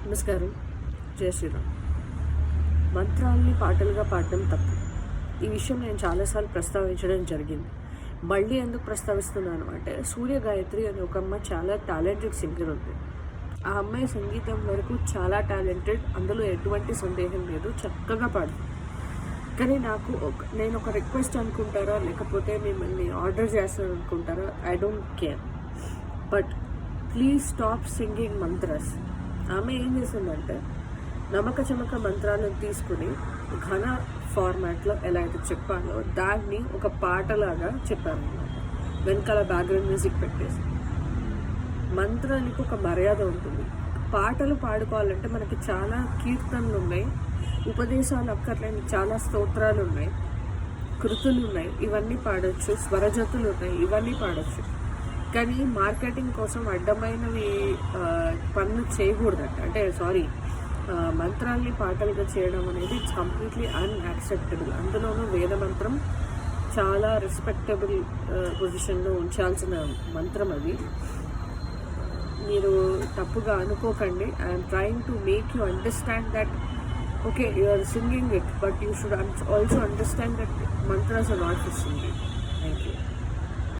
నమస్కారం. జై శ్రీరామ్. మంత్రాల్ని పాటలుగా పాడడం తప్పు. ఈ విషయం నేను చాలాసార్లు ప్రస్తావించడం జరిగింది. మళ్ళీ ఎందుకు ప్రస్తావిస్తున్నాను అంటే, సూర్య గాయత్రి అనే ఒక అమ్మాయి చాలా టాలెంటెడ్ సింగర్ ఉంది. ఆ అమ్మాయి సంగీతం వరకు చాలా టాలెంటెడ్, అందులో ఎటువంటి సందేహం లేదు, చక్కగా పాడుతుంది. కానీ నేను ఒక రిక్వెస్ట్ అనుకుంటారా, లేకపోతే మిమ్మల్ని ఆర్డర్ చేస్తాను అనుకుంటారా, I don't care. But please stop singing mantras. ఆమె ఏం చేసిందంటే, నమ్మక చమక మంత్రాలను తీసుకుని ఘన ఫార్మాట్లో ఎలా అయితే చెప్పాలో దాన్ని ఒక పాటలాగా చెప్పారనమాట. వెనకాల బ్యాక్గ్రౌండ్ మ్యూజిక్ పెట్టేసి. మంత్రానికి ఒక మర్యాద ఉంటుంది. పాటలు పాడుకోవాలంటే మనకి చాలా కీర్తనలు ఉన్నాయి, ఉపదేశాలు అక్కర్లేని చాలా స్తోత్రాలు ఉన్నాయి, కృతులు ఉన్నాయి, ఇవన్నీ పాడొచ్చు, స్వరజతులు ఉన్నాయి, ఇవన్నీ పాడొచ్చు. కానీ మార్కెటింగ్ కోసం అడ్డమైనవి పనులు చేయకూడదంట. మంత్రాల్ని పాటలుగా చేయడం అనేది ఇట్స్ కంప్లీట్లీ అన్యాక్సెప్టబుల్. అందులోనూ వేద మంత్రం చాలా రెస్పెక్టబుల్ పొజిషన్లో ఉంచాల్సిన మంత్రం అది. మీరు తప్పుగా అనుకోకండి. I'm trying to make you understand that okay, you are singing it, but you should also understand that mantras are not for singing. Thank you.